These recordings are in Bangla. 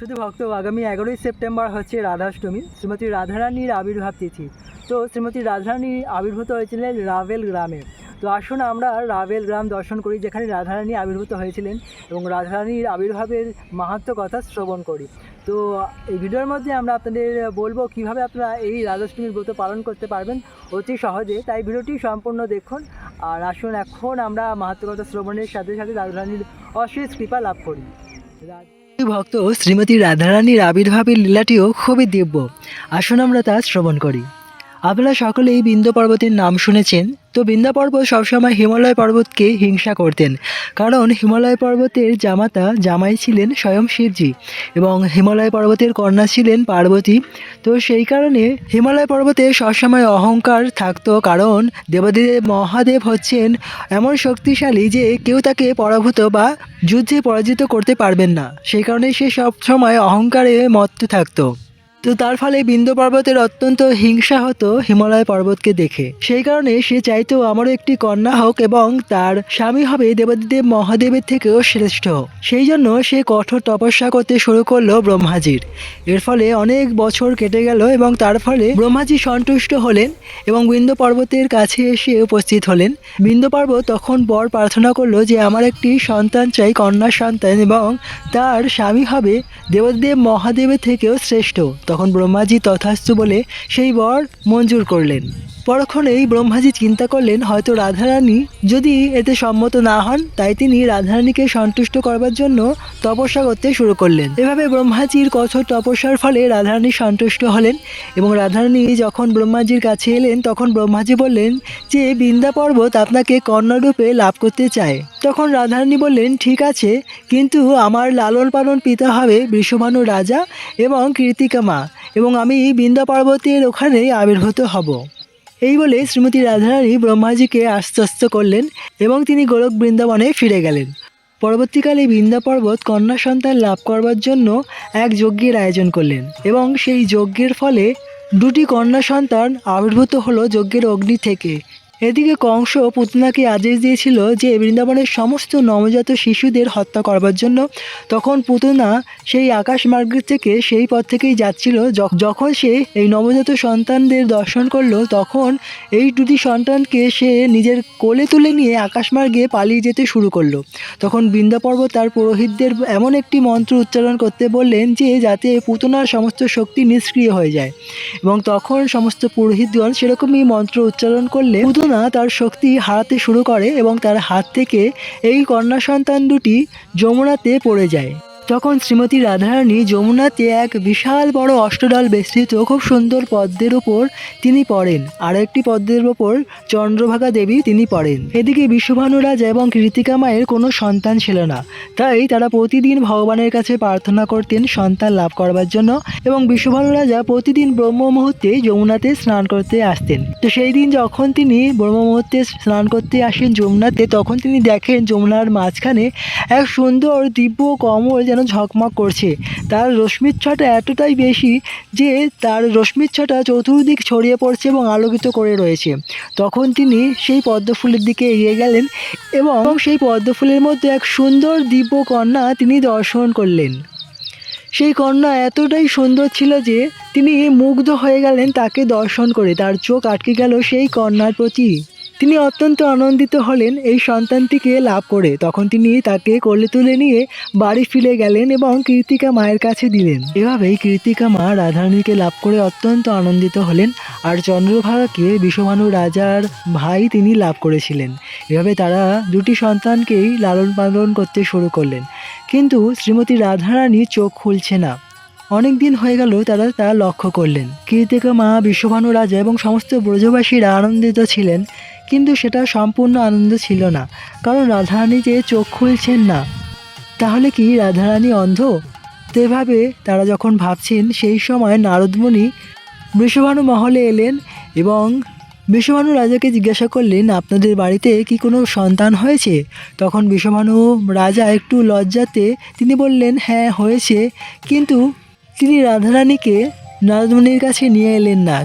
শুধু ভক্ত আগামী 11ই সেপ্টেম্বর হচ্ছে রাধাষ্টমী, শ্রীমতী রাধারানীর আবির্ভাব তিথি। তো শ্রীমতী রাধারানী আবির্ভূত হয়েছিলেন রাভেল গ্রামে। তো আসুন আমরা রাভেল গ্রাম দর্শন করি, যেখানে রাধারানী আবির্ভূত হয়েছিলেন এবং রাধারানীর আবির্ভাবের মাহাত্ম্য কথা শ্রবণ করি। তো এই ভিডিওর মধ্যে আমরা আপনাদের বলবো কিভাবে আপনারা এই রাধাষ্টমীর ব্রত পালন করতে পারবেন অতি সহজে। তাই ভিডিওটি সম্পূর্ণ দেখুন। আর আসুন এখন আমরা মাহাত্ম্য কথা শ্রবণের সাথে সাথে রাধারানীর অশেষ কৃপা লাভ করি। ভক্ত শ্রীমতী রাধারানীর আবির্ভাবের লীলাটিও খুবই দিব্য। আসুন আমরা তা শ্রবণ করি। আপনারা সকলেই বিন্ধ্য পর্বতের নাম শুনেছেন। তো বিন্ধ্য পর্বত সবসময় হিমালয় পর্বতকে হিংসা করতেন, কারণ হিমালয় পর্বতের জামাই ছিলেন স্বয়ং শিবজি এবং হিমালয় পর্বতের কন্যা ছিলেন পার্বতী। তো সেই কারণে হিমালয় পর্বতে সবসময় অহংকার থাকতো, কারণ দেবাদেব মহাদেব হচ্ছেন এমন শক্তিশালী যে কেউ তাকে পরাভূত বা যুদ্ধে পরাজিত করতে পারবেন না। সেই কারণে সে সবসময় অহংকারে মত্ত থাকতো। তো তার ফলে বিন্ধ্য পর্বতের অত্যন্ত হিংসা হতো হিমালয় পর্বতকে দেখে। সেই কারণে সে চাইতো আমারও একটি কন্যা হোক এবং তার স্বামী হবে দেবাদিদেব মহাদেবের থেকেও শ্রেষ্ঠ। সেই জন্য সে কঠোর তপস্যা করতে শুরু করলো ব্রহ্মাজির। এর ফলে অনেক বছর কেটে গেল এবং তার ফলে ব্রহ্মাজি সন্তুষ্ট হলেন এবং বিন্ধ্য পর্বতের কাছে এসে উপস্থিত হলেন। বিন্ধ্য পর্বত তখন বর প্রার্থনা করলো যে আমার একটি সন্তান চাই, কন্যা সন্তান, এবং তার স্বামী হবে দেবাদিদেব মহাদেবের থেকেও শ্রেষ্ঠ। তখন ব্রহ্মাজি তথাস্তু বলে সেই বর মঞ্জুর করলেন। পরক্ষণেই ব্রহ্মাজি চিন্তা করলেন হয়তো রাধারানী যদি এতে সম্মত না হন, তাই তিনি রাধারানীকে সন্তুষ্ট করবার জন্য তপস্যা করতে শুরু করলেন। এভাবে ব্রহ্মাজির কঠোর তপস্যার ফলে রাধারানী সন্তুষ্ট হলেন এবং রাধারানী যখন ব্রহ্মাজির কাছে এলেন তখন ব্রহ্মাজি বললেন যে বিন্ধ্যা পর্বত আপনাকে কন্যারূপে লাভ করতে চায়। তখন রাধারানী বললেন ঠিক আছে, কিন্তু আমার লালন পালন পিতা হবে বৃষভানু রাজা এবং কৃতিকা মা, এবং আমি বিন্ধ্যা পর্বতের ওখানেই আবির্ভূত হব। এই বলে শ্রীমতী রাধারানী ব্রহ্মাজিকে আশ্বস্ত করলেন এবং তিনি গোলক বৃন্দাবনে ফিরে গেলেন। পরবর্তীকালে বিন্ধ্যা পর্বত কন্যা সন্তান লাভ করবার জন্য এক যজ্ঞের আয়োজন করলেন এবং সেই যজ্ঞের ফলে দুটি কন্যা সন্তান আবির্ভূত হলো যজ্ঞের অগ্নি থেকে। এদিকে কংস পুতনাকে আদেশ দিয়েছিল যে বৃন্দাবনের সমস্ত নবজাত শিশুদের হত্যা করবার জন্য। তখন পুতনা সেই আকাশ মার্গ থেকে সেই পথ থেকেই যাচ্ছিল। যখন সে এই নবজাত সন্তানদের দর্শন করলো, তখন এই দুটি সন্তানকে সে নিজের কোলে তুলে নিয়ে আকাশমার্গে পালিয়ে যেতে শুরু করলো। তখন বিন্ধ্যা পর্বত তার পুরোহিতদের এমন একটি মন্ত্র উচ্চারণ করতে বললেন যে যাতে পুতনার সমস্ত শক্তি নিষ্ক্রিয় হয়ে যায়, এবং তখন সমস্ত পুরোহিতগণ সেরকমই মন্ত্র উচ্চারণ করলে পুতনা তার শক্তি হারাতে শুরু করে এবং তার হাত থেকে এই কন্যা সন্তান দুটি যমুনাতে পড়ে যায়। তখন শ্রীমতী রাধারানী যমুনাতে এক বিশাল বড় অষ্টদল বেষ্টিত খুব সুন্দর পদ্মের ওপর তিনি পড়েন, আর একটি পদ্মের ওপর চন্দ্রভাগা দেবী তিনি পড়েন। এদিকে বিশ্বভানু রাজা এবং কৃতিকা মায়ের কোনো সন্তান ছিল না, তাই তারা প্রতিদিন ভগবানের কাছে প্রার্থনা করতেন সন্তান লাভ করবার জন্য, এবং বিশ্বভানু রাজা প্রতিদিন ব্রহ্ম মুহূর্তে যমুনাতে স্নান করতে আসতেন। তো সেই দিন যখন তিনি ব্রহ্ম মুহূর্তে স্নান করতে আসেন যমুনাতে, তখন তিনি দেখেন যমুনার মাঝখানে এক সুন্দর দিব্য কমল যেন ঝকমক করছে। তার রশ্মিচ্ছটা এতটাই বেশি যে তার রশ্মিচ্ছটা চতুর্দিক ছড়িয়ে পড়ছে এবং আলোকিত করে রয়েছে। তখন তিনি সেই পদ্মফুলের দিকে এগিয়ে গেলেন এবং সেই পদ্মফুলের মধ্যে এক সুন্দর দিব্য কন্যা তিনি দর্শন করলেন। সেই কন্যা এতটাই সুন্দর ছিল যে তিনি মুগ্ধ হয়ে গেলেন তাকে দর্শন করে। তার চোখ আটকে গেল সেই কন্যার প্রতি। তিনি অত্যন্ত আনন্দিত হলেন এই সন্তানটিকে লাভ করে। তখন তিনি তাকে কোলে তুলে নিয়ে বাড়ি ফিরে গেলেন এবং কৃতিকা মায়ের কাছে দিলেন। এভাবেই কৃতিকা মা রাধারানীকে লাভ করে অত্যন্ত আনন্দিত হলেন, আর চন্দ্রভাগাকে বিশ্বভানু রাজার ভাই তিনি লাভ করেছিলেন। এভাবে তারা দুটি সন্তানকেই লালন পালন করতে শুরু করলেন। কিন্তু শ্রীমতী রাধারানী চোখ খুলছে না। অনেক দিন হয়ে গেল তারা তা লক্ষ্য করলেন। কৃতিকা মা, বিশ্বভানু রাজা এবং সমস্ত ব্রজবাসীরা আনন্দিত ছিলেন, কিন্তু সেটা সম্পূর্ণ আনন্দ ছিল না, কারণ রাধারানী যে চোখ খুলছেন না। তাহলে কি রাধারানী অন্ধ? তো এভাবে তারা যখন ভাবছেন, সেই সময় নারদমুনি বৃষভানু মহলে এলেন এবং বিশ্বভানু রাজাকে জিজ্ঞাসা করলেন আপনাদের বাড়িতে কি কোনো সন্তান হয়েছে? তখন বিশ্বভানু রাজা একটু লজ্জাতে তিনি বললেন হ্যাঁ হয়েছে, কিন্তু তিনি রাধারানীকে নারদমুনির কাছে নিয়ে এলেন না,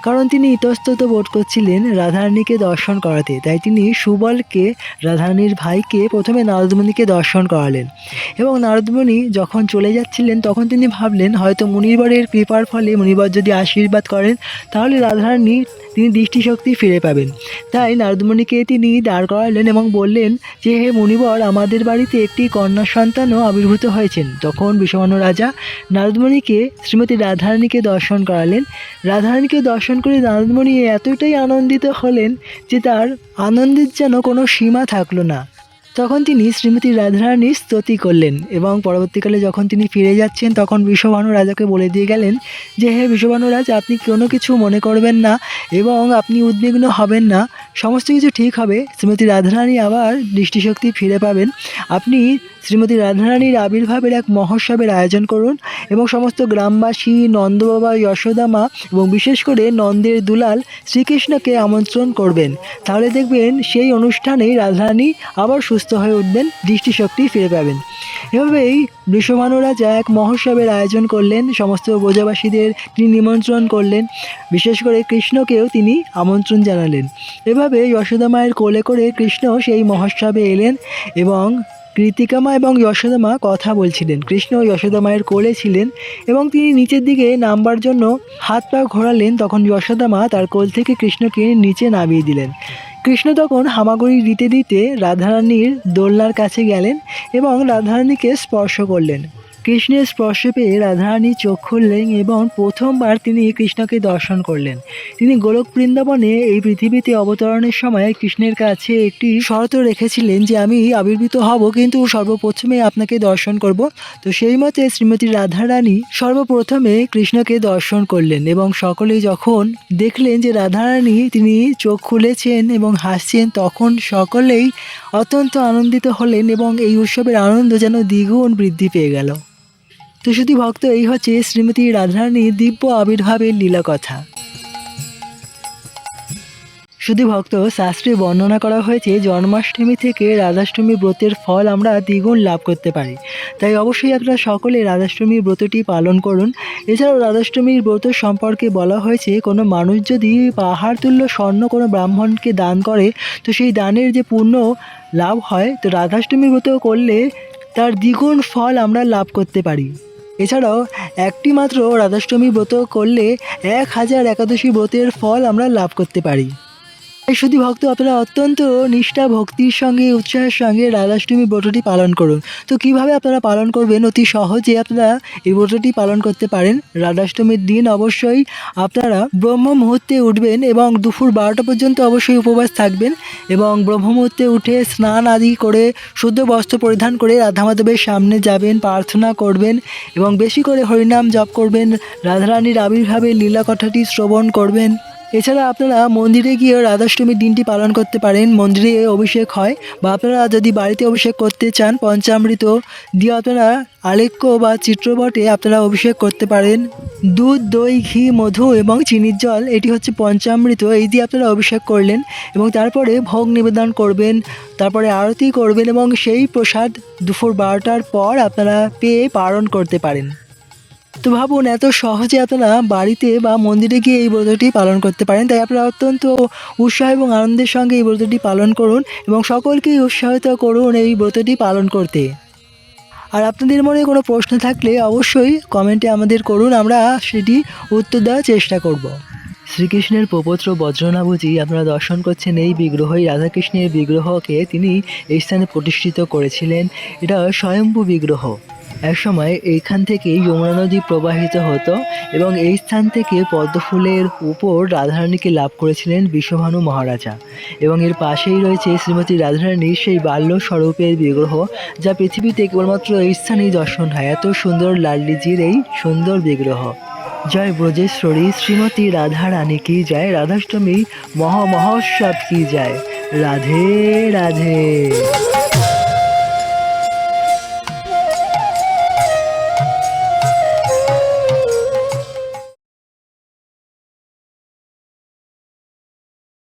কারণ তিনি ইতস্তত বোধ করছিলেন রাধারানীকে দর্শন করাতে। তাই তিনি সুবলকে, রাধারানীর ভাইকে, প্রথমে নারদমুনিকে দর্শন করালেন। এবং নারদমুনি যখন চলে যাচ্ছিলেন তখন তিনি ভাবলেন হয়তো মুনিবরের কৃপার ফলে মুনিবর যদি আশীর্বাদ করেন তাহলে রাধারানী তিনি দৃষ্টিশক্তি ফিরে পাবেন। তাই নারদমুনিকে তিনি দাঁড় করালেন এবং বললেন যে, হে মুনিবর, আমাদের বাড়িতে একটি কন্যা সন্তানও আবির্ভূত হয়েছেন। তখন বিষবাণু রাজা নারদমুনিকে শ্রীমতী রাধারানীকে দর্শন করালেন। রাধারানীকে দর্শন করে নারদমুনি এতটাই আনন্দিত হলেন যে তার আনন্দের যেন কোনো সীমা থাকলো না। তখন তিনি শ্রীমতী রাধারানীর স্তুতি করলেন এবং পরবর্তীকালে যখন তিনি ফিরে যাচ্ছেন তখন বিষবাণু রাজাকে বলে দিয়ে গেলেন যে, হে বিষবাণু রাজা, আপনি কোনো কিছু মনে করবেন না এবং আপনি উদ্বিগ্ন হবেন না, সমস্ত কিছু ঠিক হবে। শ্রীমতী রাধারানী আবার দৃষ্টিশক্তি ফিরে পাবেন। আপনি শ্রীমতী রাধারানীর আবির্ভাবের এক মহোৎসবের আয়োজন করুন এবং সমস্ত গ্রামবাসী, নন্দবাবা, যশোদামা এবং বিশেষ করে নন্দের দুলাল শ্রীকৃষ্ণকে আমন্ত্রণ করবেন। তাহলে দেখবেন সেই অনুষ্ঠানে রাধারানী আবার সুস্থ হয়ে উঠবেন, দৃষ্টিশক্তি ফিরে পাবেন। এভাবেই বৃষভানু রাজা এক মহোৎসবের আয়োজন করলেন। সমস্ত ব্রজবাসীদের তিনি নিমন্ত্রণ করলেন, বিশেষ করে কৃষ্ণকেও তিনি আমন্ত্রণ জানালেন। এভাবে যশোদা মায়ের কোলে করে কৃষ্ণ সেই মহোৎসবে এলেন এবং কৃতিকা মা এবং যশোদা মা কথা বলছিলেন। কৃষ্ণ যশোদা মায়ের কোলে ছিলেন এবং তিনি নিচের দিকে নামবার জন্য হাত পা ঘোরালেন। তখন যশোদা মা তার কোল থেকে কৃষ্ণকে নিচে নামিয়ে দিলেন। কৃষ্ণ তখন হামাগুড়ি দিতে দিতে রাধারানীর দোলনার কাছে গেলেন এবং রাধারানীকে স্পর্শ করলেন। কৃষ্ণের স্পর্শ পেয়ে রাধারানী চোখ খুললেন এবং প্রথমবার তিনি কৃষ্ণকে দর্শন করলেন। তিনি গোলক বৃন্দাবনে এই পৃথিবীতে অবতরণের সময় কৃষ্ণের কাছে একটি শর্ত রেখেছিলেন যে আমি আবির্ভূত হব, কিন্তু সর্বপ্রথমে আপনাকে দর্শন করব। তো সেই মতে শ্রীমতী রাধারানী সর্বপ্রথমে কৃষ্ণকে দর্শন করলেন এবং সকলেই যখন দেখলেন যে রাধারানী তিনি চোখ খুলেছেন এবং হাসছেন, তখন সকলেই অত্যন্ত আনন্দিত হলেন এবং এই উৎসবের আনন্দ যেন দ্বিগুণ বৃদ্ধি পেয়ে গেল। তো শুধু ভক্ত, এই হচ্ছে শ্রীমতী রাধারানীর দিব্য আবির্ভাবের লীলা কথা। শুধু ভক্ত, শাস্ত্রে বর্ণনা করা হয়েছে জন্মাষ্টমী থেকে রাধাষ্টমী ব্রতের ফল আমরা দ্বিগুণ লাভ করতে পারি। তাই অবশ্যই আপনারা সকলে রাধাষ্টমী ব্রতটি পালন করুন। এছাড়াও রাধাষ্টমীর ব্রত সম্পর্কে বলা হয়েছে কোনো মানুষ যদি পাহাড় তুল্য স্বর্ণ কোনো ব্রাহ্মণকে দান করে তো সেই দানের যে পূর্ণ লাভ হয়, তো রাধাষ্টমী ব্রত করলে তার দ্বিগুণ ফল আমরা লাভ করতে পারি। এছাড়াও একটি মাত্র রাধাষ্টমী ব্রত করলে 1000 একাদশী ব্রতের ফল আমরা লাভ করতে পারি। তাই শুধু ভক্ত, আপনারা অত্যন্ত নিষ্ঠা ভক্তির সঙ্গে, উৎসাহের সঙ্গে রাধাষ্টমী ব্রতটি পালন করুন। তো কিভাবে আপনারা পালন করবেন? অতি সহজে আপনারা এই ব্রতটি পালন করতে পারেন। রাধাষ্টমীর দিন অবশ্যই আপনারা ব্রহ্ম মুহূর্তে উঠবেন এবং দুপুর 12টা পর্যন্ত অবশ্যই উপবাস থাকবেন এবং ব্রহ্ম মুহূর্তে উঠে স্নান আদি করে শুদ্ধ বস্ত্র পরিধান করে রাধা মাধবের সামনে যাবেন, প্রার্থনা করবেন এবং বেশি করে হরিনাম জপ করবেন, রাধারানীর আবির্ভাবের লীলা কথাটি শ্রবণ করবেন। এছাড়া আপনারা মন্দিরে গিয়ে রাধাষ্টমীর দিনটি পালন করতে পারেন। মন্দিরে অভিষেক হয়, বা আপনারা যদি বাড়িতে অভিষেক করতে চান পঞ্চামৃত দিয়ে আপনারা আলেখ্য বা চিত্রপটে আপনারা অভিষেক করতে পারেন। দুধ, দই, ঘি, মধু এবং চিনির জল, এটি হচ্ছে পঞ্চামৃত, এই দিয়ে আপনারা অভিষেক করলেন এবং তারপরে ভোগ নিবেদন করবেন, তারপরে আরতি করবেন এবং সেই প্রসাদ দুপুর 12টার পর আপনারা পেয়ে পালন করতে পারেন। তো ভাবুন, এত সহজে আপনারা বাড়িতে বা মন্দিরে গিয়ে এই ব্রতটি পালন করতে পারেন। তাই আপনারা অত্যন্ত উৎসাহ এবং আনন্দের সঙ্গে এই ব্রতটি পালন করুন এবং সকলকেই উৎসাহিত করুন এই ব্রতটি পালন করতে। আর আপনাদের মনে কোনো প্রশ্ন থাকলে অবশ্যই কমেন্টে আমাদের করুন, আমরা সেটি উত্তর দেওয়ার চেষ্টা করব। শ্রীকৃষ্ণের প্রপৌত্র বজ্রনাভজি আপনারা দর্শন করছেন। এই বিগ্রহই রাধাকৃষ্ণের বিগ্রহকে তিনি এই স্থানে প্রতিষ্ঠিত করেছিলেন। এটা স্বয়ম্ভু বিগ্রহ। একসময় এইখান থেকেই যমুনা নদী প্রবাহিত হতো এবং এই স্থান থেকে পদ্মফুলের উপর রাধারানীকে লাভ করেছিলেন বৃষভানু মহারাজা। এবং এর পাশেই রয়েছে শ্রীমতী রাধারানীর সেই বাল্য স্বরূপের বিগ্রহ, যা পৃথিবীতে কেবলমাত্র এই স্থানেই দর্শন হয়। এত সুন্দর লাড্লিজির এই সুন্দর বিগ্রহ। জয় ব্রজেশ্বরী শ্রীমতী রাধারানী কি জয়, রাধাষ্টমী মহোৎসব কি জয়, রাধে রাধে।